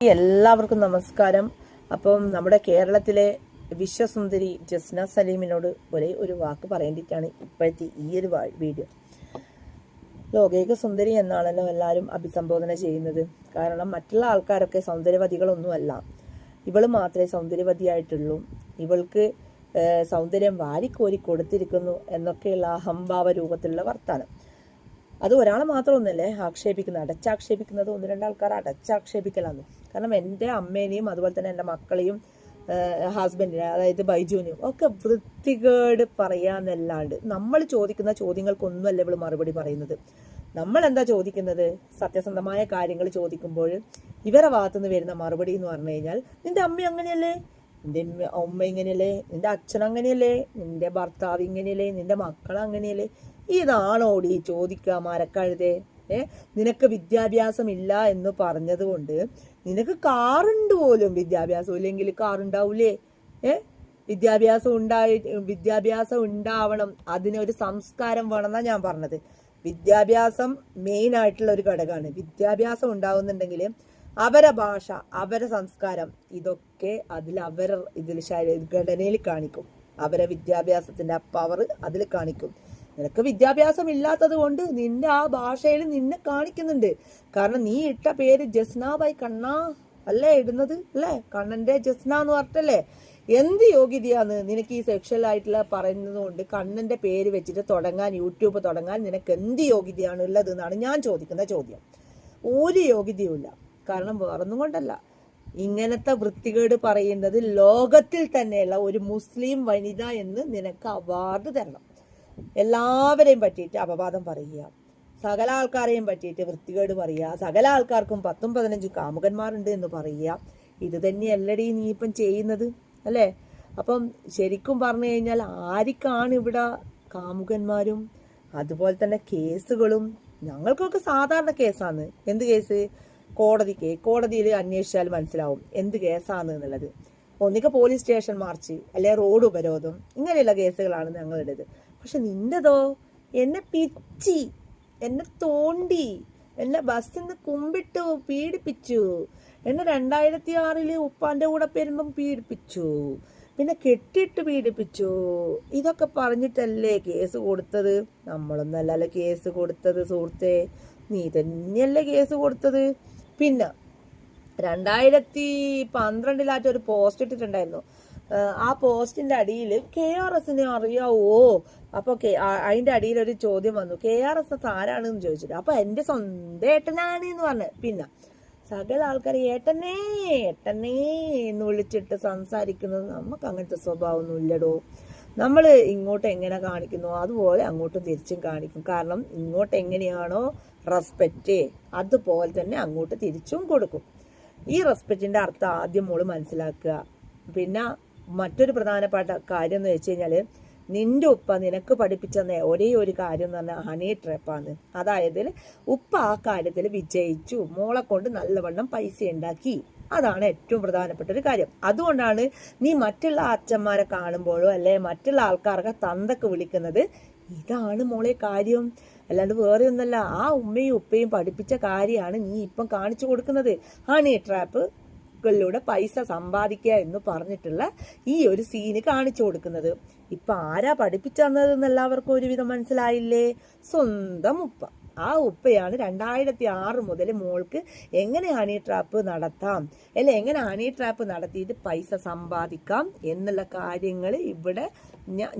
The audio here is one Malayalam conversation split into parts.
എല്ലാവർക്കും നമസ്കാരം. അപ്പം നമ്മുടെ കേരളത്തിലെ വിശ്വസുന്ദരി ജസ്ന സലീമിനോട് ഒരേ ഒരു വാക്ക് പറയേണ്ടിയിട്ടാണ് ഇപ്പോഴത്തെ ഈ ഒരു വീഡിയോ. ലോകൈക സുന്ദരി എന്നാണല്ലോ എല്ലാവരും അഭിസംബോധന ചെയ്യുന്നത്. കാരണം മറ്റുള്ള ആൾക്കാരൊക്കെ സൗന്ദര്യവതികളൊന്നുമല്ല, ഇവൾ മാത്രമേ സൗന്ദര്യവതിയായിട്ടുള്ളൂ, ഇവൾക്ക് സൗന്ദര്യം വാരിക്കോരി കൊടുത്തിരിക്കുന്നു എന്നൊക്കെയുള്ള അഹംഭാവ രൂപത്തിലുള്ള വർത്താനം. അത് ഒരാളെ മാത്രമൊന്നുമല്ലേ ആക്ഷേപിക്കുന്നത്, അടച്ചാക്ഷേപിക്കുന്നത് ഒന്ന് രണ്ടാൾക്കാർ അടച്ചാക്ഷേപിക്കലാന്ന്. കാരണം എൻ്റെ അമ്മേനെയും അതുപോലെ തന്നെ എൻ്റെ മക്കളെയും ഹസ്ബൻഡിനെ, അതായത് ബൈജുവിനെയും ഒക്കെ വൃത്തികേട് പറയാന്നല്ലാണ്ട് നമ്മൾ ചോദിക്കുന്ന ചോദ്യങ്ങൾക്കൊന്നുമല്ല ഇവള് മറുപടി പറയുന്നത്. നമ്മൾ എന്താ ചോദിക്കുന്നത്? സത്യസന്ധമായ കാര്യങ്ങൾ ചോദിക്കുമ്പോൾ ഇവരെ ഭാഗത്തുനിന്ന് വരുന്ന മറുപടി എന്ന് പറഞ്ഞു കഴിഞ്ഞാൽ, നിന്റെ അമ്മ അങ്ങനെയല്ലേ, നിന്റെ അമ്മ ഇങ്ങനെയല്ലേ, നിന്റെ അച്ഛൻ അങ്ങനെയല്ലേ, നിന്റെ ഭർത്താവ് ഇങ്ങനെയല്ലേ, നിന്റെ മക്കൾ അങ്ങനെയല്ലേ. ഇതാണോടി ചോദിക്കുക മരക്കഴുതേ? നിനക്ക് വിദ്യാഭ്യാസം ഇല്ല എന്ന് പറഞ്ഞത് കൊണ്ട് നിനക്ക് കാറുണ്ട് പോലും, വിദ്യാഭ്യാസം ഇല്ലെങ്കിൽ കാറുണ്ടാവൂലേ? വിദ്യാഭ്യാസം ഉണ്ടാവണം, അതിനൊരു സംസ്കാരം വേണമെന്നാണ് ഞാൻ പറഞ്ഞത്. വിദ്യാഭ്യാസം മെയിൻ ആയിട്ടുള്ള ഒരു ഘടകമാണ്. വിദ്യാഭ്യാസം ഉണ്ടാവുന്നുണ്ടെങ്കിൽ അവരെ ഭാഷ, അവരെ സംസ്കാരം, ഇതൊക്കെ ഇതിൽ ഘടനയിൽ കാണിക്കും. അവരെ വിദ്യാഭ്യാസത്തിന്റെ ആ പവർ അതിൽ കാണിക്കും. നിനക്ക് വിദ്യാഭ്യാസം ഇല്ലാത്തത് കൊണ്ട് നിന്റെ ആ ഭാഷയിൽ നിന്നെ കാണിക്കുന്നുണ്ട്. കാരണം നീ ഇട്ട പേര് ജസ്ന ബൈ കണ്ണ അല്ലേ ഇടുന്നത്, അല്ലേ? കണ്ണന്റെ ജസ്ന എന്ന് പറഞ്ഞിട്ടല്ലേ. എന്ത് യോഗ്യതയാന്ന് നിനക്ക് ഈ സെക്ഷൽ ആയിട്ടുള്ള പറയുന്നത് കൊണ്ട് കണ്ണന്റെ പേര് വെച്ചിട്ട് തുടങ്ങാൻ, യൂട്യൂബ് തുടങ്ങാൻ നിനക്ക് എന്ത് യോഗ്യതയാണ് ഉള്ളത് എന്നാണ് ഞാൻ ചോദിക്കുന്ന ചോദ്യം. ഒരു യോഗ്യതയുമില്ല. കാരണം വേറൊന്നും കൊണ്ടല്ല, ഇങ്ങനത്തെ വൃത്തികേട് പറയുന്നത് ലോകത്തിൽ തന്നെയുള്ള ഒരു മുസ്ലിം വനിത എന്ന് നിനക്ക് അവാർഡ് തരണം. എല്ലാവരെയും പറ്റിയിട്ട് അപവാദം പറയുക, സകല ആൾക്കാരെയും പറ്റിയിട്ട് വൃത്തികേട് പറയുക, സകല ആൾക്കാർക്കും 10-15 കാമുകന്മാരുണ്ട് എന്ന് പറയുക. ഇത് തന്നെയല്ലടി നീ ഇപ്പം ചെയ്യുന്നത്, അല്ലേ? അപ്പം ശരിക്കും പറഞ്ഞു കഴിഞ്ഞാൽ ആർക്കാണ് ഇവിടെ കാമുകന്മാരും അതുപോലെ തന്നെ കേസുകളും? ഞങ്ങൾക്കൊക്കെ സാധാരണ കേസാണ്. എന്ത് കേസ്? കോടതിയിൽ അന്വേഷിച്ചാൽ മനസ്സിലാവും എന്ത് കേസാണ് എന്നുള്ളത്. ഒന്നിക്ക് പോലീസ് സ്റ്റേഷൻ മാർച്ച്, അല്ലെ റോഡ് ഉപരോധം, ഇങ്ങനെയുള്ള കേസുകളാണ് ഞങ്ങളുടേത്. പക്ഷെ നിന്റെതോ എന്നെ പിച്ചി, എന്നെ തോണ്ടി, എന്നെ ബസ്സിൽ നിന്ന് കുമ്പിട്ടു, പീഡിപ്പിച്ചു. എന്നെ 2006 ഉപ്പാന്റെ കൂടെ പെരുമ്പം പീഡിപ്പിച്ചു, പിന്നെ കെട്ടിട്ട് പീഡിപ്പിച്ചു. ഇതൊക്കെ പറഞ്ഞിട്ടല്ലേ കേസ് കൊടുത്തത്? നമ്മളൊന്നല്ലല്ലോ കേസ് കൊടുത്തത് സുഹൃത്തെ, നീ തന്നെയല്ലേ കേസ് കൊടുത്തത്. പിന്നെ 2012 ഒരു പോസ്റ്റ് ഇട്ടിട്ടുണ്ടായിരുന്നു. ആ പോസ്റ്റിന്റെ അടിയിൽ KRSനെ അറിയാവോ? അപ്പൊ അതിന്റെ അടിയിൽ ഒരു ചോദ്യം വന്നു, KRS ആരാണെന്ന് ചോദിച്ചിട്ട്. അപ്പൊ എന്റെ സ്വന്തം ഏട്ടനാണ് എന്ന് പറഞ്ഞു. പിന്നെ സകല ആൾക്കാർ ഏട്ടനേ ഏട്ടനേ എന്ന് വിളിച്ചിട്ട് സംസാരിക്കുന്നത്. നമുക്ക് അങ്ങനത്തെ സ്വഭാവമൊന്നും ഇല്ലടോ. നമ്മൾ ഇങ്ങോട്ട് എങ്ങനെ കാണിക്കുന്നു അതുപോലെ അങ്ങോട്ടും തിരിച്ചും കാണിക്കും. കാരണം ഇങ്ങോട്ട് എങ്ങനെയാണോ റെസ്പെക്റ്റ്, അതുപോലെ തന്നെ അങ്ങോട്ട് തിരിച്ചും കൊടുക്കും. ഈ റെസ്പെക്റ്റിന്റെ അർത്ഥം ആദ്യം മോള് മനസ്സിലാക്കുക. പിന്നെ മറ്റൊരു പ്രധാനപ്പെട്ട കാര്യം എന്ന് വെച്ച് കഴിഞ്ഞാൽ, നിന്റെ ഉപ്പ നിനക്ക് പഠിപ്പിച്ച ഒരേ ഒരു കാര്യം എന്ന് പറഞ്ഞാൽ ഹണി ട്രാപ്പാണ്. അതായത് ഉപ്പ ആ കാര്യത്തിൽ വിജയിച്ചു, മോളെ കൊണ്ട് നല്ലവണ്ണം പൈസ ഉണ്ടാക്കി. അതാണ് ഏറ്റവും പ്രധാനപ്പെട്ട ഒരു കാര്യം. അതുകൊണ്ടാണ് നീ മറ്റുള്ള അച്ഛന്മാരെ കാണുമ്പോഴോ അല്ലെ മറ്റുള്ള ആൾക്കാർക്ക് തന്തക്ക് വിളിക്കുന്നത്. ഇതാണ് മോളെ കാര്യം, അല്ലാണ്ട് വേറെ ഒന്നല്ല. ആ ഉമ്മയും ഉപ്പയും പഠിപ്പിച്ച കാര്യമാണ് നീ ഇപ്പം കാണിച്ചു കൊടുക്കുന്നത്. ഹണി ട്രാപ്പ് ിലൂടെ പൈസ സമ്പാദിക്കുക എന്ന് പറഞ്ഞിട്ടുള്ള ഈ ഒരു സീന് കാണിച്ചു കൊടുക്കുന്നത്. ഇപ്പൊ ആരാ പഠിപ്പിച്ചു തന്നതെന്ന് എല്ലാവർക്കും ഒരുവിധം മനസ്സിലായില്ലേ? സ്വന്തം ഉപ്പ. ആ ഉപ്പയാണ് 2006 മുതൽ മോൾക്ക് എങ്ങനെ ഹണി ട്രാപ്പ് നടത്താം, അല്ലെ എങ്ങനെ ഹണി ട്രാപ്പ് നടത്തിയിട്ട് പൈസ സമ്പാദിക്കാം എന്നുള്ള കാര്യങ്ങൾ ഇവിടെ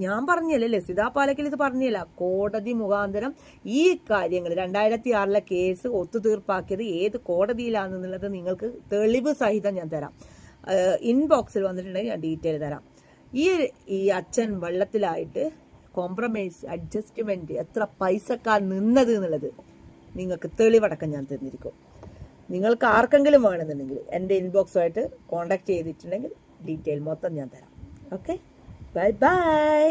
ഞാൻ പറഞ്ഞല്ലേ, ലസിത പാലക്കൽ ഇത് പറഞ്ഞില്ല. കോടതി മുഖാന്തരം ഈ കാര്യങ്ങൾ 2006 കേസ് ഒത്തുതീർപ്പാക്കിയത് ഏത് കോടതിയിലാണെന്നുള്ളത് നിങ്ങൾക്ക് തെളിവ് സഹിതം ഞാൻ തരാം. ഇൻബോക്സിൽ വന്നിട്ടുണ്ടെങ്കിൽ ഞാൻ ഡീറ്റെയിൽ തരാം. ഈ അച്ഛൻ വെള്ളത്തിലായിട്ട് കോംപ്രമൈസ്, അഡ്ജസ്റ്റ്മെന്റ്, എത്ര പൈസക്കാർ നിന്നത് എന്നുള്ളത് നിങ്ങൾക്ക് തെളിവടക്കം ഞാൻ തന്നിരിക്കും. നിങ്ങൾക്ക് ആർക്കെങ്കിലും വേണമെന്നുണ്ടെങ്കിൽ എൻ്റെ ഇൻബോക്സുമായിട്ട് കോണ്ടാക്ട് ചെയ്തിട്ടുണ്ടെങ്കിൽ ഡീറ്റെയിൽ മൊത്തം ഞാൻ തരാം. Okay, bye bye.